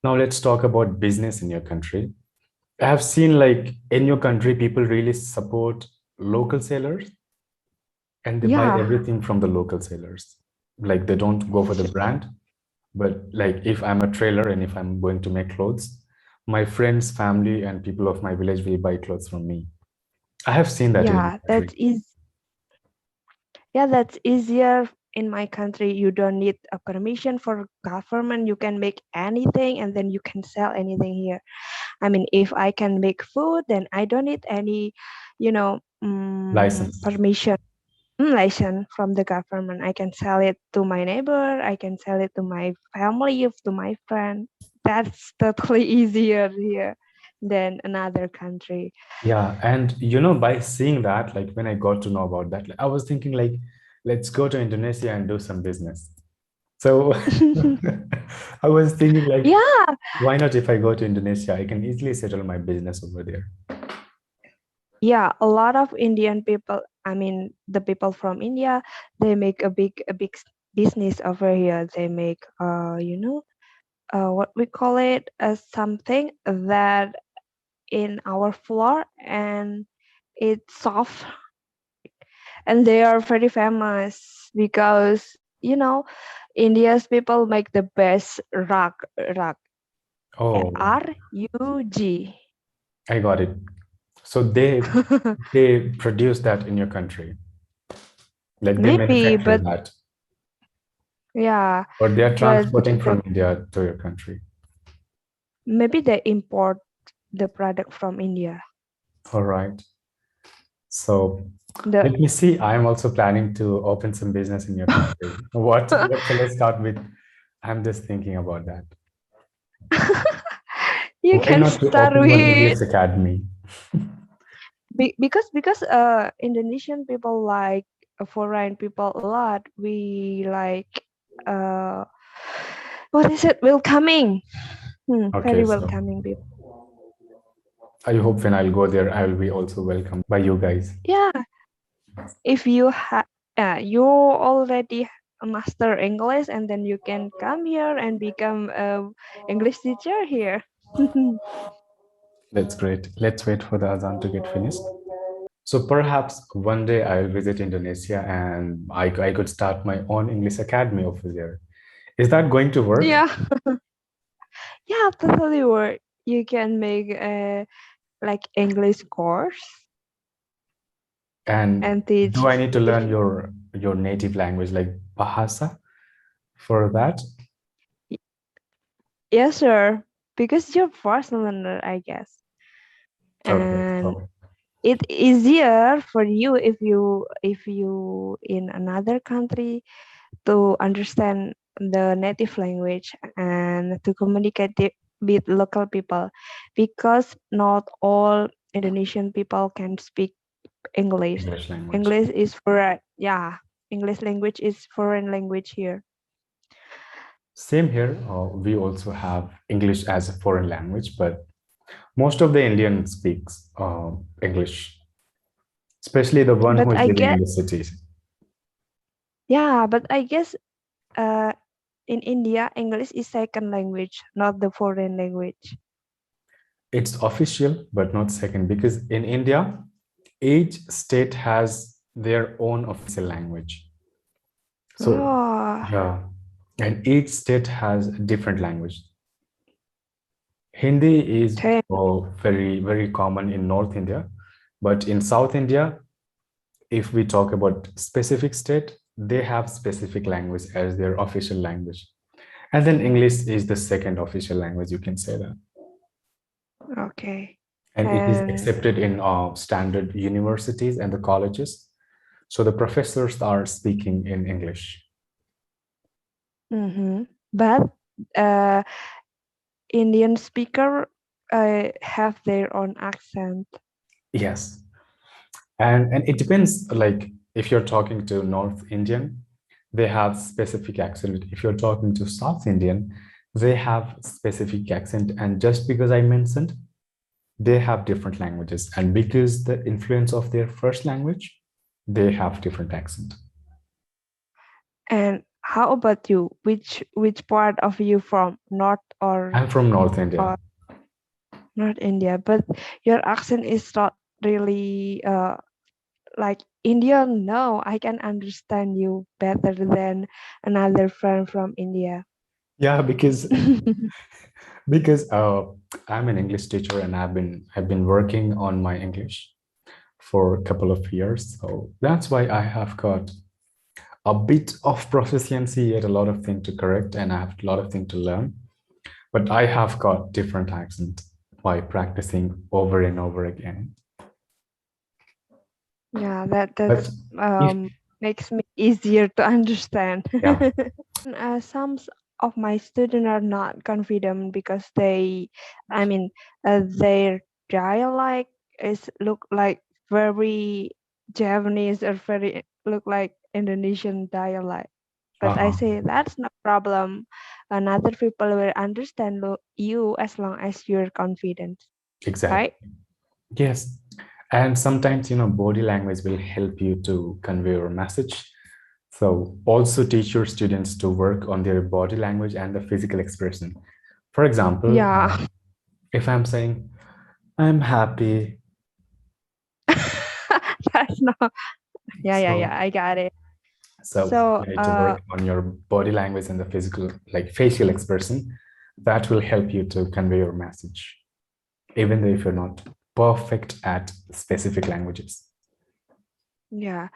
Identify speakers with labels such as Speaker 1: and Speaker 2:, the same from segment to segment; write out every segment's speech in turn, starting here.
Speaker 1: Now let's talk about business in your country. I have seen like in your country, people really support local sellers and they buy
Speaker 2: Yeah,
Speaker 1: everything from the local sellers. Like they don't go for the brand, but like if I'm a trailer and if I'm going to make clothes, my friends, family, and people of my village will buy clothes from me. I have seen that in your
Speaker 2: yeah,
Speaker 1: country.
Speaker 2: that's easier in my country. You don't need a permission for government. You can make anything and then you can sell anything here. I mean, if I can make food, then I don't need any,
Speaker 1: License.
Speaker 2: permission, license from the government. I can sell it to my neighbor. I can sell it to my family, to my friend. That's totally easier here than another country.
Speaker 1: Yeah, and by seeing that, like when I got to know about that, like, I was thinking like, let's go to Indonesia and do some business. So I was thinking like,
Speaker 2: Yeah,
Speaker 1: why not if I go to Indonesia, I can easily settle my business over there.
Speaker 2: yeah, a lot of Indian people, I mean, the people from India, they make a big business over here. They make, what we call it, something that in our floor and it's soft, and they are very famous because India's people make the best rug,
Speaker 1: Oh,
Speaker 2: rug.
Speaker 1: I got it. So they produce that in your country, like they
Speaker 2: Maybe,
Speaker 1: manufacture
Speaker 2: but
Speaker 1: that,
Speaker 2: yeah,
Speaker 1: or they are
Speaker 2: but
Speaker 1: transporting
Speaker 2: the
Speaker 1: from India to your country.
Speaker 2: maybe they import the product from India.
Speaker 1: All right. So
Speaker 2: The
Speaker 1: let me see. I'm also planning to open some business in your country. What shall I start with? I'm just thinking about that.
Speaker 2: you
Speaker 1: Why
Speaker 2: can
Speaker 1: not to
Speaker 2: start
Speaker 1: open one
Speaker 2: with
Speaker 1: English academy?
Speaker 2: because Indonesian people like foreign people a lot. We like uh what is it? Welcoming.
Speaker 1: Okay,
Speaker 2: Very
Speaker 1: so
Speaker 2: welcoming people.
Speaker 1: I hope when I'll go there, I will be also welcomed by you guys.
Speaker 2: Yeah, if you already master English and then you can come here and become a English teacher here.
Speaker 1: That's great. Let's wait for the Azan to get finished. So perhaps one day I'll visit Indonesia and I could start my own English academy over there. Is that going to work?
Speaker 2: Yeah, yeah, totally work. You can make a like English course
Speaker 1: And
Speaker 2: and teach
Speaker 1: do I need to
Speaker 2: teach.
Speaker 1: learn your native language like Bahasa for that?
Speaker 2: Yes, sir. Because you're fast learner, I guess,
Speaker 1: Okay,
Speaker 2: and
Speaker 1: so
Speaker 2: it easier for you if you in another country to understand the native language and to communicate with local people because not all Indonesian people can speak English.
Speaker 1: English language.
Speaker 2: English is for yeah, English language is foreign language here.
Speaker 1: Same here. We also have English as a foreign language, but most of the Indian speaks English, especially the one who
Speaker 2: But
Speaker 1: is
Speaker 2: I
Speaker 1: living
Speaker 2: get
Speaker 1: in the cities.
Speaker 2: yeah, but I guess uh in India English is second language, not the foreign language.
Speaker 1: It's official, but not second, because in India, each state has their own official language. So,
Speaker 2: Oh,
Speaker 1: yeah, and each state has a different language. Hindi is
Speaker 2: same.
Speaker 1: very, very common in North India, but in South India, if we talk about specific state, they have specific language as their official language. And then English is the second official language, you can say that.
Speaker 2: Okay.
Speaker 1: And it is
Speaker 2: And
Speaker 1: accepted in standard universities and the colleges. So the professors are speaking in English.
Speaker 2: but uh Indian speaker have their own accent.
Speaker 1: Yes. And it depends, like if you're talking to North Indian, they have specific accent. If you're talking to South Indian, they have specific accent. And just because I mentioned, they have different languages. And because the influence of their first language, they have different accent.
Speaker 2: And How about you? Which part of you from? North
Speaker 1: I'm from North India.
Speaker 2: or North India? But your accent is not really like Indian. No, I can understand you better than another friend from India.
Speaker 1: Yeah, because I'm an English teacher and I've been working on my English for a couple of years. So that's why I have got a bit of proficiency, yet a lot of things to correct, and I have a lot of things to learn. But I have got different accent by practicing over and over again.
Speaker 2: Yeah, that
Speaker 1: But if
Speaker 2: um makes me easier to understand.
Speaker 1: yeah,
Speaker 2: Some of my students are not confident because I mean, their dialect is look like very Japanese or very look like Indonesian dialect. But I
Speaker 1: uh-huh,
Speaker 2: say that's no problem. Another people will understand you as long as you're confident,
Speaker 1: exactly.
Speaker 2: right?
Speaker 1: Yes. And sometimes, body language will help you to convey your message. So also teach your students to work on their body language and the physical expression. For example,
Speaker 2: Yeah,
Speaker 1: if I'm saying, I'm happy,
Speaker 2: that's not. Yeah.
Speaker 1: so
Speaker 2: I got it.
Speaker 1: so
Speaker 2: So,
Speaker 1: you need to work on your body language and the physical, like facial expression. That will help you to convey your message, even though if you're not perfect at specific languages.
Speaker 2: yeah.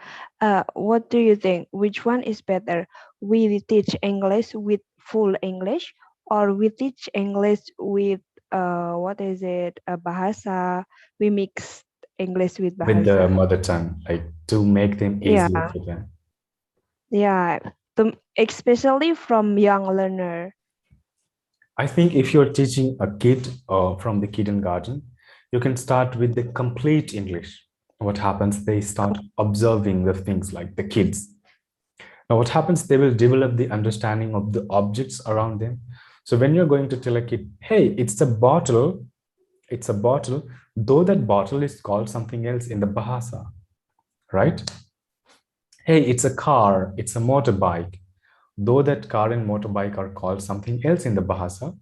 Speaker 2: What do you think? Which one is better? We teach English with full English, or we teach English with what is it? Bahasa. We mix English with
Speaker 1: With the
Speaker 2: bahasa.
Speaker 1: mother tongue, like to make them easier
Speaker 2: Yeah,
Speaker 1: for them.
Speaker 2: yeah. Especially from young learner.
Speaker 1: I think if you're teaching a kid from the kindergarten, you can start with the complete English. What happens? They start observing the things like the kids. Now, what happens? They will develop the understanding of the objects around them. So when you're going to tell a kid, hey, it's a bottle, though that bottle is called something else in the Bahasa, right? Hey, it's a car, it's a motorbike, though that car and motorbike are called something else in the Bahasa.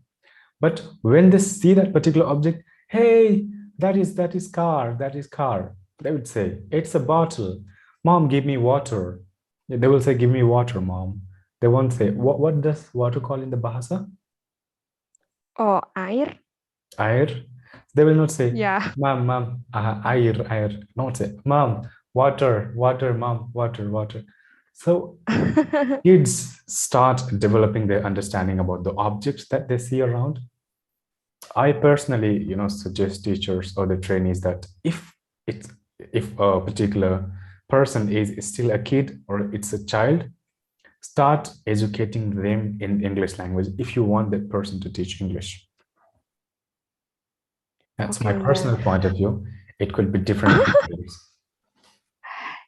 Speaker 1: But when they see that particular object, hey, that is car, that is car. They would say, it's a bottle. Mom, give me water. They will say, give me water, mom. They won't say, what does water call in the Bahasa?
Speaker 2: Oh, air.
Speaker 1: Air. They will not say,
Speaker 2: Yeah.
Speaker 1: mom, air. Not say, mom, water, water, mom, water, water. So kids start developing their understanding about the objects that they see around. I personally, suggest teachers or the trainees that it's if a particular person is still a kid or it's a child, start educating them in English language if you want that person to teach English. That's my
Speaker 2: Okay then.
Speaker 1: personal point of view. It could be different for others.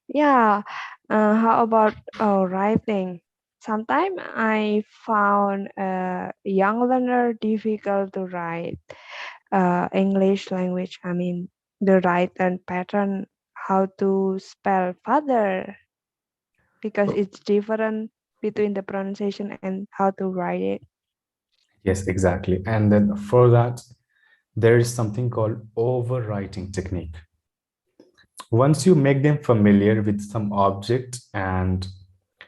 Speaker 2: Yeah. How about writing? Sometimes I found young learner difficult to write English language. I mean, the write pattern, how to spell father, because
Speaker 1: So,
Speaker 2: it's different between the pronunciation and how to write it.
Speaker 1: yes, exactly. And then for that, there is something called overwriting technique. Once you make them familiar with some object and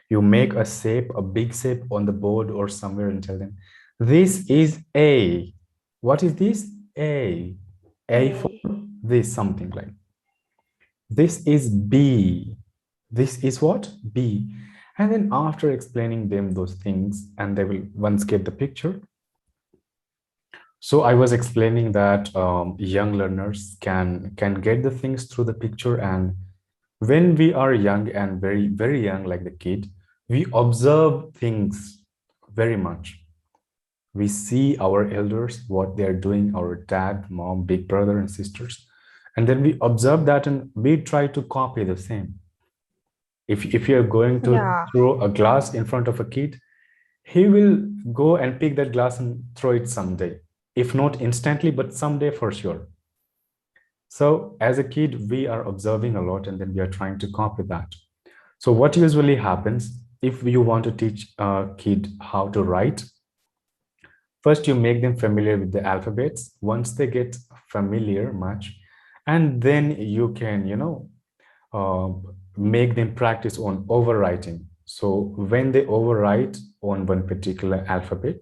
Speaker 1: you make a shape, a big shape on the board or somewhere and tell them, this is A. What is this? A. A for
Speaker 2: A.
Speaker 1: this, something like this is B. This is what? B. And then after explaining them those things, and they will once get the picture. So I was explaining that young learners can get the things through the picture, and when we are young and very very young, like the kid, we observe things very much. We see our elders, what they are doing, our dad, mom, big brother and sisters, and then we observe that and we try to copy the same. If you're going to
Speaker 2: Yeah.
Speaker 1: throw a glass in front of a kid, he will go and pick that glass and throw it someday, if not instantly, but someday for sure. So as a kid, we are observing a lot and then we are trying to copy that. So what usually happens, if you want to teach a kid how to write, first you make them familiar with the alphabets. Once they get familiar much, and then you can, uh, make them practice on overwriting. So when they overwrite on one particular alphabet,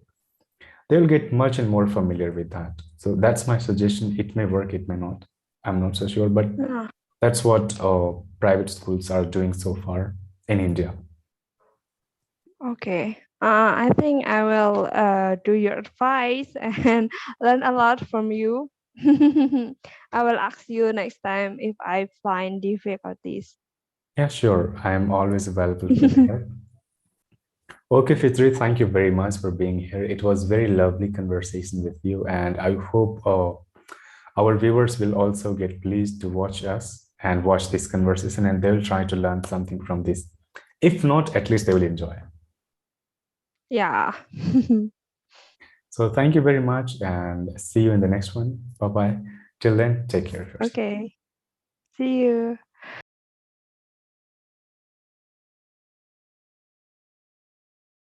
Speaker 1: they'll get much and more familiar with that. So that's my suggestion. It may work, it may not. I'm not so sure, but
Speaker 2: Ah,
Speaker 1: that's what private schools are doing so far in India.
Speaker 2: okay. I think I will do your advice and learn a lot from you. I will ask you next time if I find difficulties.
Speaker 1: Yeah, sure. I'm always available for the help. Okay, Fitri, thank you very much for being here. It was very lovely conversation with you, and I hope our viewers will also get pleased to watch us and watch this conversation, and they'll try to learn something from this. If not, at least they will enjoy.
Speaker 2: Yeah.
Speaker 1: So thank you very much, and see you in the next one. Bye bye. Till then, take care of yourself.
Speaker 2: Okay. See you.